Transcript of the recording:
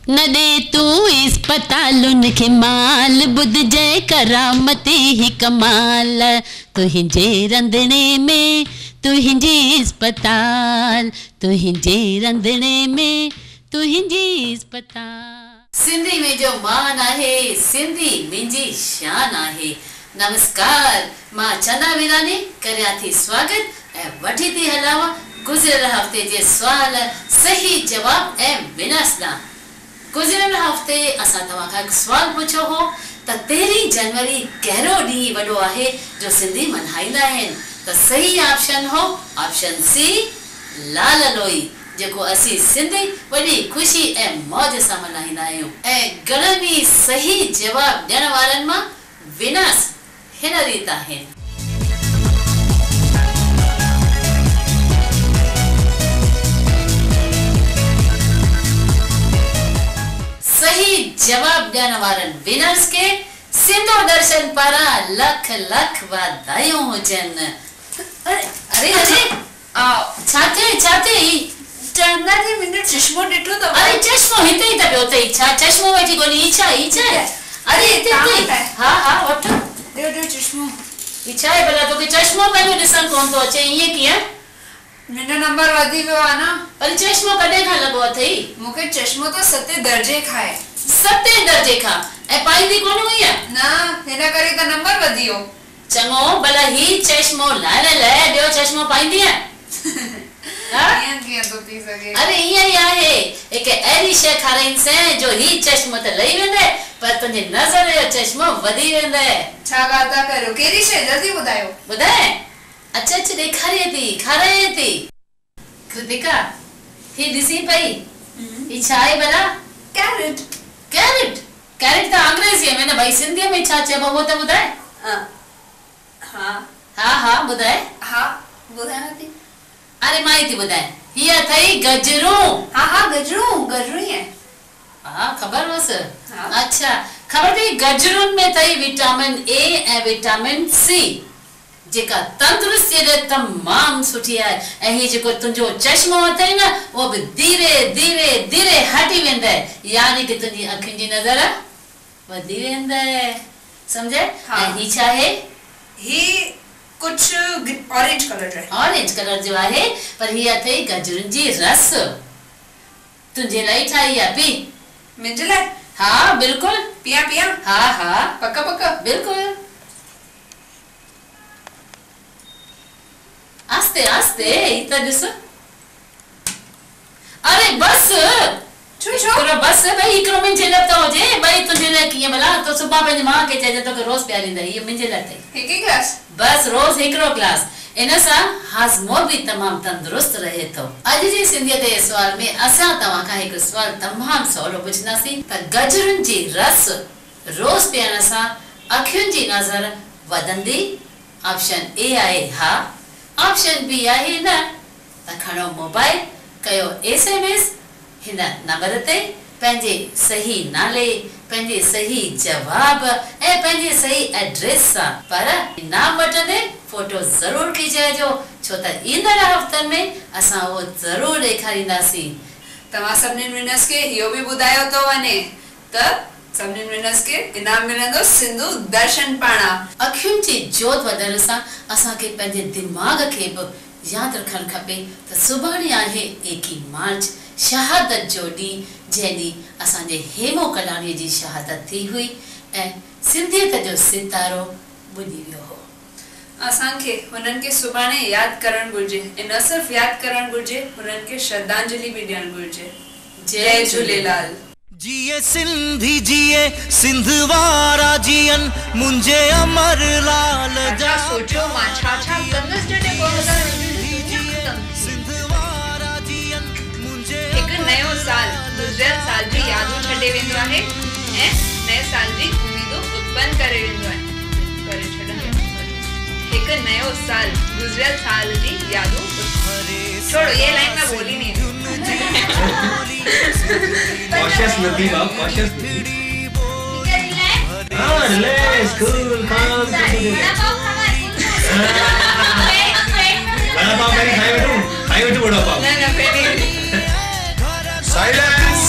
न दे तू इस्पतालुन खे माल बुध जय करामती ही कमाल तुहिंजे रंधणे में तुहिंजी इस्पताल तुहिंजे रंधणे में तुहिंजी इस्पताल। सिंधी में जो मान आहे सिंधी मुंहिंजी शान आहे। नमस्कार, मां चंदा वीरानी करिया थी स्वागत ऐं वठी थी हलावा गुज़िरियल हफ़्ते जे सुवाल सही जवाब ऐं विनर्स ॾांहुं। गुज़िरियल हफ़्ते असां तव्हांखां हिकु सुवाल पुछियो हो त 13 जनवरी कहिड़ो ॾींहुं वॾो आहे जो सिंधी मल्हाईंदा आहिनि। त सही ऑप्शन हो ऑप्शन सी लाल लोई, जेको असीं सिंधी वॾी ख़ुशी ऐं मौज सां मल्हाईंदा आहियूं। ऐं घणनि ई सही जवाब ॾियण वारनि मां विनर्स हिन रीति आहिनि। सही जवाब ॾियण वारनि विनर्स के सिंधो दर्शन पारां लख लख वाधायूं हुजनि। अरे अरे छाते चंदा जी मुंहिंजो चश्मो ॾिठो अथव? अरे चश्मो हिते ई त पियो अथई। छा चश्मो वेठी कोन्हे? ई छा अरे हिते हा वठ ॾियो चश्मो। ई छा आहे भला? तोखे चश्मो पंहिंजो ॾिसण कोन थो अचे? ईअं कीअं? मुंहिंजो नंबर वधी वियो आहे न। पर चश्मो कॾहिं खां लॻो अथई? मूंखे चश्मो तो 7 दर्जे खां आहे। 7 दर्जे खां? ऐं पाईंदी कोन हुई? न, हिन करे त नंबर वधी वियो। चङो, भला ही चश्मो लाहिण लाइ ॿियो चश्मो पाईंदी आहे? ईअं कीअं थो थी सघे? अरे ईअं ई आहे। हिकु अहिड़ी शइ खाराईंदसि जो ही चश्मो त लही वेंदे पर तुंहिंजी नज़र जो चश्मो वधी वेंदे। छा ॻाल्हि था करियो? कहिड़ी शइ? जल्दी ॿुधायो। ॿुधाए? अच ॾेखारे थी, खाराए थी। कृतिका, ही ॾिसी पई? ही छा आहे भला? कैरेट। कैरेट? कैरेट त अंग्रेज़ीअ में न भई, सिंधीअ में छा चइबो उहो त ॿुधाए। हा ॿुधाए। हा ॿुधायां थी। अरे मां ई थी ॿुधाए। हीअ अथई गजरूं। हा गजरूं ई आहे। हा ख़बर हुअसि। अच्छा, ख़बर अथई गजरुनि में अथई विटामिन ए ऐं विटामिन सी, जेका तंदुरुस्तीअ लाइ तमामु सुठी आहे। ऐं हीअ जेको तुंहिंजो चश्मो अथई न, उहो बि धीरे धीरे धीरे हटी वेंदे, यानी कि तुंहिंजी अखियुनि जी नज़र वधी वेंदे। सम्झे? ऐं ही छा आहे? ही कुछ ऑरेंज कलर है। ऑरेंज कलर जो आहे, पर ही अथई गजरुनि जी रस। तुंहिंजे लाइ ठाही आहे, पी। मुंहिंजे लाइ? हा बिल्कुल। पिया? हा पक्का बिल्कुल। आस्ते आस्ते त ॾिस। अरे बस छो बस भाई, हिकिड़ो मुंहिंजे लाइ त हुजे। भाई तुंहिंजे लाइ कीअं भला? तो सुभाणे पंहिंजी माउ खे चइजे तोखे रोज़ पियारींदा। हीअ मुंहिंजे लाइ अथई। हिकु गिलास? बस रोज़ हिकिड़ो गिलास। इन सां हाज़मो बि तमामु तंदुरुस्त रहे थो। अॼु जी सिंधियत जे सुवाल में असां तव्हांखां हिकु सुवाल तमामु सवलो पुछंदासीं त गजरुनि जी रस रोज़ पीअण सां अखियुनि जी नज़र वधंदी? ऑप्शन ए आहे हा, ऑप्शन बी आहे न। त खणो मोबाइल, कयो SMS हिन नंबर ते पंहिंजे सही नाले, पंहिंजे सही जवाब ऐं पंहिंजे सही एड्रेस सां। पर इनाम वठंदे फोटो ज़रूर खिचाइजो, छो त ईंदड़ हफ़्तनि में असां उहो ज़रूर ॾेखारींदासीं। तव्हां सभिनीनि विनर्स खे इहो बि ॿुधायो थो वञे त सभिनीनि विनर्स खे इनाम मिलंदो सिंधु दर्शन पारां। अखियुनि जी जोत वधण सां असांखे पंहिंजे दिमाग़ खे बि यादि रखणु खपे त सुभाणे आहे 21 मार्च, शहादत जो ॾींहुं, जंहिं ॾींहुं असांजे हेमो कलाणीअ जी शहादत थी हुई ऐं सिंधियत जो सितारो ॿुॾी वियो हो। असांखे हुननि खे सुभाणे यादि करणु घुरिजे। न सिर्फ़ु यादि करणु घुरिजे, हुननि खे श्रद्धांजलि बि ॾियणु घुरिजे। जय झूलेलाल। जिए सिंधी जिए सिंध वारा जियन मुंहिंजे अमर लाल जा। सोचो मां छा कंदसि जॾहिं 2022 सिंध वारा जियन मुंहिंजे। हिकु नयो साल गुज़िरियल साल जी यादूं छॾे वेंदो आहे ऐं नए साल जी उम्मीदूं उत्पन्न करे वेंदो आहे। हिकु नयो साल गुज़िरियल साल जी यादूं। छोड़ो, ये लाइन मैं बोली नहीं। Cautious Nadi, wow, cautious Nadi. Relax, cool, calm. Vada pav very high to vada pav. No, Silence.